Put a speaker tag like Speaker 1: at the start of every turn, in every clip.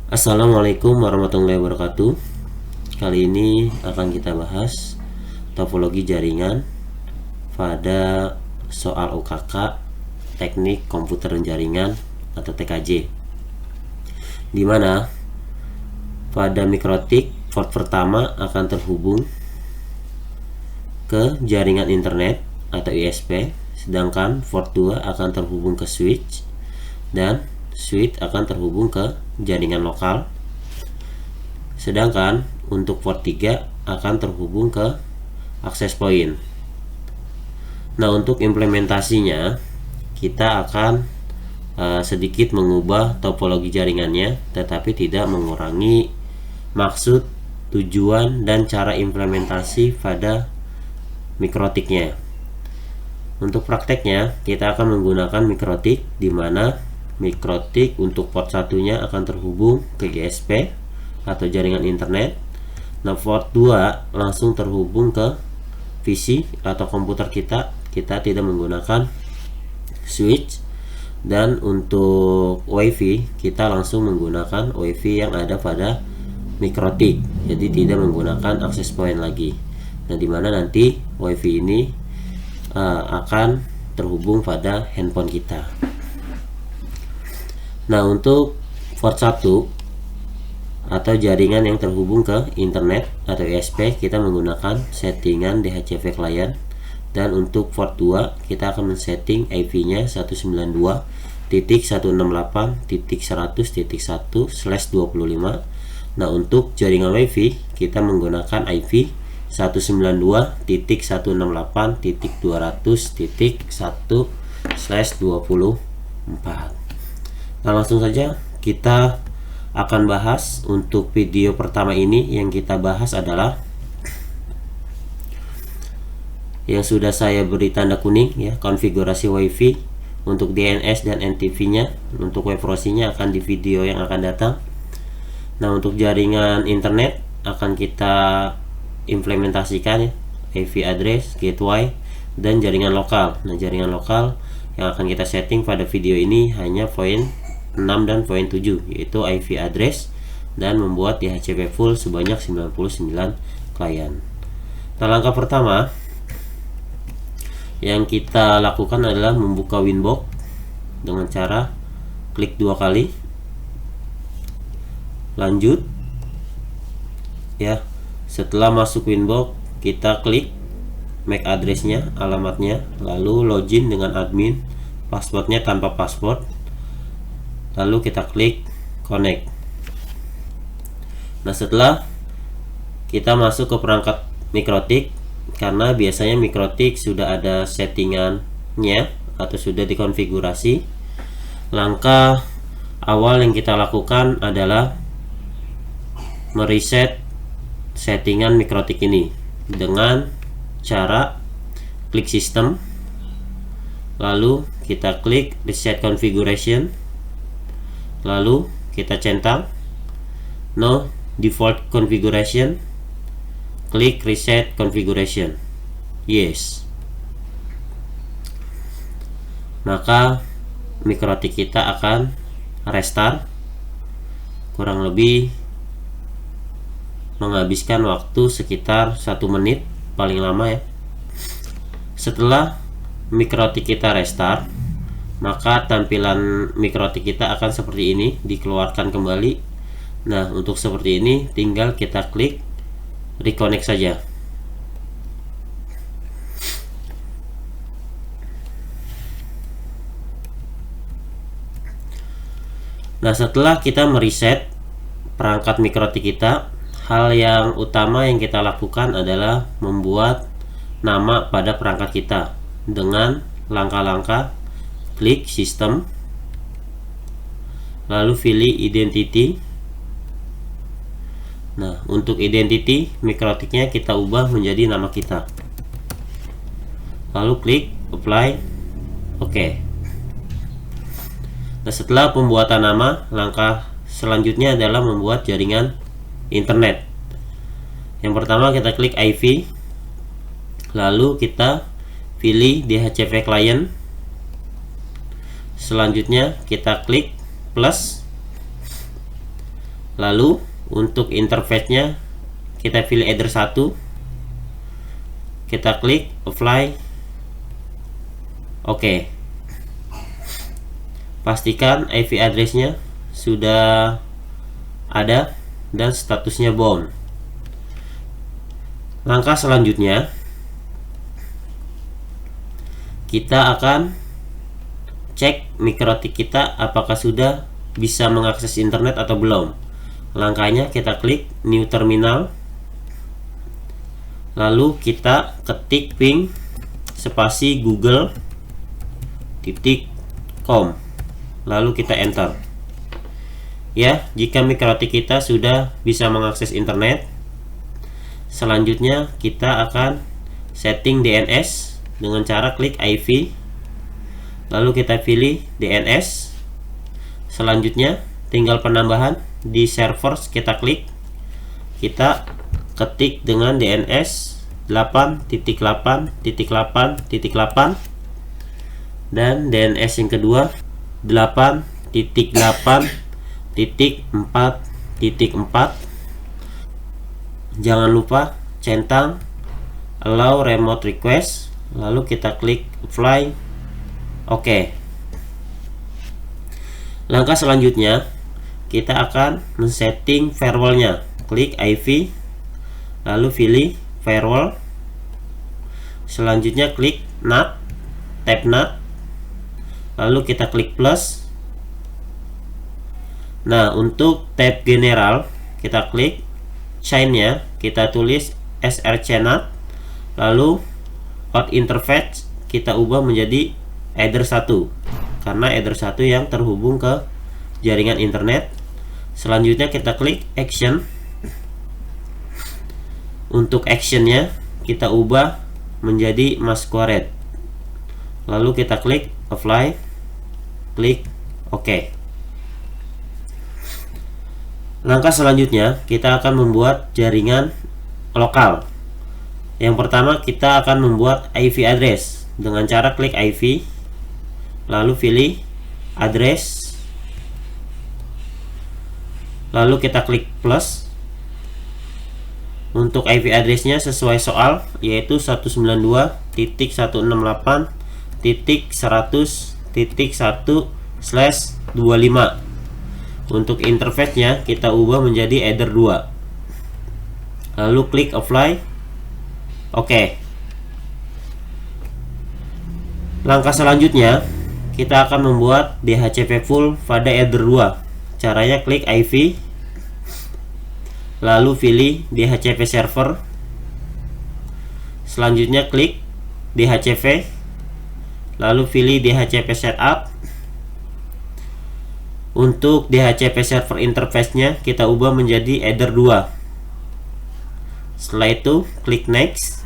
Speaker 1: Assalamualaikum warahmatullahi wabarakatuh. Kali ini akan kita bahas topologi jaringan pada soal UKK Teknik Komputer dan Jaringan atau TKJ, di mana pada mikrotik port pertama akan terhubung ke jaringan internet atau ISP, sedangkan port 2 akan terhubung ke switch dan switch akan terhubung ke jaringan lokal, sedangkan untuk port 3 akan terhubung ke access point. Nah, untuk implementasinya kita akan sedikit mengubah topologi jaringannya, tetapi tidak mengurangi maksud, tujuan, dan cara implementasi pada mikrotiknya. Untuk prakteknya kita akan menggunakan mikrotik, di mana mikrotik untuk port satunya akan terhubung ke GSP atau jaringan internet. Nah, port 2 langsung terhubung ke PC atau komputer kita tidak menggunakan switch. Dan untuk WiFi kita langsung menggunakan WiFi yang ada pada mikrotik, jadi tidak menggunakan access point lagi. Nah, dimana nanti WiFi ini akan terhubung pada handphone kita. Nah, untuk port 1 atau jaringan yang terhubung ke internet atau ISP, kita menggunakan settingan DHCP client. Dan untuk port 2 kita akan men-setting IP-nya 192.168.100.1/25. Nah, untuk jaringan WiFi kita menggunakan IP 192.168.200.1/24. Nah, langsung saja kita akan bahas. Untuk video pertama ini yang kita bahas adalah yang sudah saya beri tanda kuning ya, konfigurasi WiFi untuk DNS dan NTP-nya. Untuk web proxy-nya akan di video yang akan datang. Nah, untuk jaringan internet akan kita implementasikan ya, IP address, gateway, dan jaringan lokal. Nah, jaringan lokal yang akan kita setting pada video ini hanya poin 6 dan poin 7, yaitu IP address, dan membuat DHCP full sebanyak 99 klien. Nah, langkah pertama yang kita lakukan adalah membuka Winbox dengan cara klik 2 kali, lanjut ya. Setelah masuk Winbox kita klik MAC address-nya, alamatnya, lalu login dengan admin, passwordnya tanpa password, lalu kita klik connect. Nah, setelah kita masuk ke perangkat mikrotik, karena biasanya mikrotik sudah ada settingannya atau sudah dikonfigurasi, langkah awal yang kita lakukan adalah mereset settingan mikrotik ini dengan cara klik sistem, lalu kita klik reset configuration, lalu kita centang no default configuration, klik reset configuration, yes. Maka mikrotik kita akan restart, kurang lebih menghabiskan waktu sekitar 1 menit paling lama ya. Setelah mikrotik kita restart, maka tampilan mikrotik kita akan seperti ini, dikeluarkan kembali. Nah, untuk seperti ini tinggal kita klik reconnect saja. Nah, setelah kita mereset perangkat mikrotik kita, hal yang utama yang kita lakukan adalah membuat nama pada perangkat kita dengan langkah-langkah klik sistem, lalu pilih identity. Nah, untuk identity mikrotiknya kita ubah menjadi nama kita, lalu klik apply, oke. Nah, setelah pembuatan nama, langkah selanjutnya adalah membuat jaringan internet. Yang pertama kita klik IP, lalu kita pilih DHCP client, selanjutnya kita klik plus, Lalu untuk interface-nya kita pilih header 1, kita klik apply. Oke. Pastikan IP address-nya sudah ada dan statusnya bound. Langkah selanjutnya kita akan cek mikrotik kita apakah sudah bisa mengakses internet atau belum. Langkahnya kita klik new terminal, lalu kita ketik ping spasi google.com, lalu kita enter. Ya, jika mikrotik kita sudah bisa mengakses internet, selanjutnya kita akan setting DNS dengan cara klik IV, lalu kita pilih DNS. Selanjutnya tinggal penambahan di server, kita klik, kita ketik dengan DNS 8.8.8.8 dan DNS yang kedua 8.8.4.4. Jangan lupa centang allow remote request, lalu kita klik apply. Oke. Langkah selanjutnya kita akan men-setting firewall-nya. Klik IV, lalu pilih firewall. Selanjutnya klik NAT, tab NAT, lalu kita klik plus. Nah, untuk tab general kita klik chain-nya, kita tulis srcNAT, lalu out interface kita ubah menjadi header 1 karena header 1 yang terhubung ke jaringan internet. Selanjutnya kita klik action. Untuk actionnya kita ubah menjadi masquerade, lalu kita klik apply, klik OK. Langkah selanjutnya kita akan membuat jaringan lokal. Yang pertama kita akan membuat IP address dengan cara klik IP, lalu pilih address, lalu kita klik plus. Untuk IP addressnya sesuai soal, yaitu 192.168.100.1/25. Untuk interface-nya kita ubah menjadi header 2, lalu klik apply. Oke. Langkah selanjutnya kita akan membuat DHCP full pada header 2. Caranya klik IV, lalu pilih DHCP server. Selanjutnya klik DHCP, lalu pilih DHCP setup. Untuk DHCP server interface-nya kita ubah menjadi header 2. Setelah itu klik next,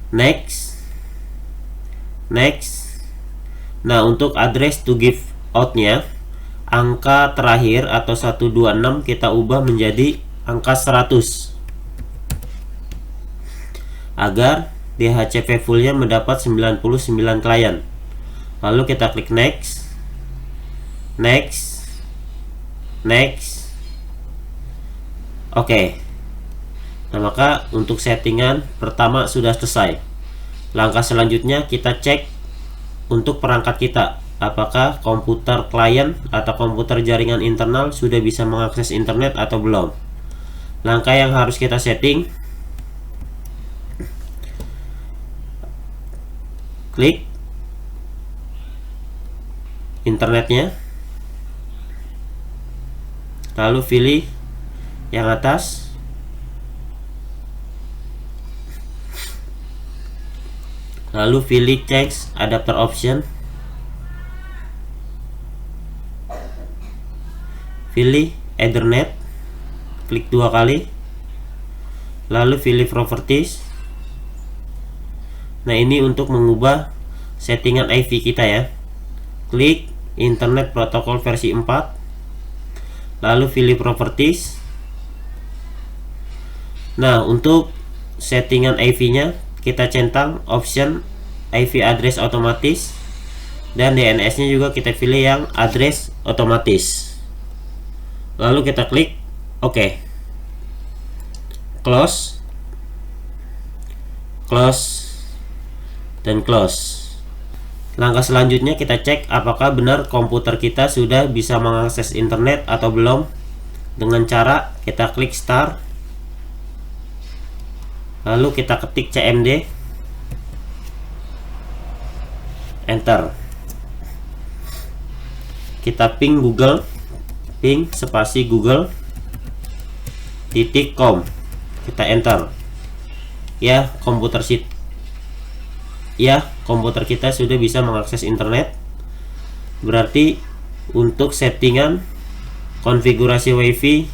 Speaker 1: next, next. Nah, untuk address to give out-nya, angka terakhir atau 126 kita ubah menjadi angka 100 agar DHCP full-nya mendapat 99 klien. Lalu kita klik next, next, next. Oke. Nah, maka untuk settingan pertama sudah selesai. Langkah selanjutnya kita cek untuk perangkat kita, apakah komputer klien atau komputer jaringan internal sudah bisa mengakses internet atau belum. Langkah yang harus kita setting, klik internetnya, lalu pilih yang atas, lalu pilih change adapter option, pilih Ethernet, klik 2 kali, lalu pilih properties. Nah, ini untuk mengubah settingan IP kita ya. Klik internet protokol versi 4, lalu pilih properties. Nah, untuk settingan IP-nya kita centang option IP address otomatis, dan DNS-nya juga kita pilih yang address otomatis. lalu kita klik OK, close, dan close. Langkah selanjutnya kita cek apakah benar komputer kita sudah bisa mengakses internet atau belum, dengan cara kita klik start, lalu kita ketik cmd, enter. Kita ping Google, ping spasi google.com, kita enter. Ya, komputer kita sudah bisa mengakses internet. Berarti untuk settingan konfigurasi WiFi,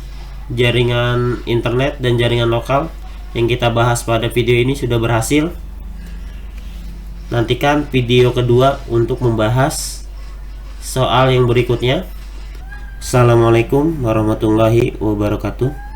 Speaker 1: jaringan internet dan jaringan lokal yang kita bahas pada video ini sudah berhasil. Nantikan video kedua untuk membahas soal yang berikutnya. Assalamualaikum warahmatullahi wabarakatuh.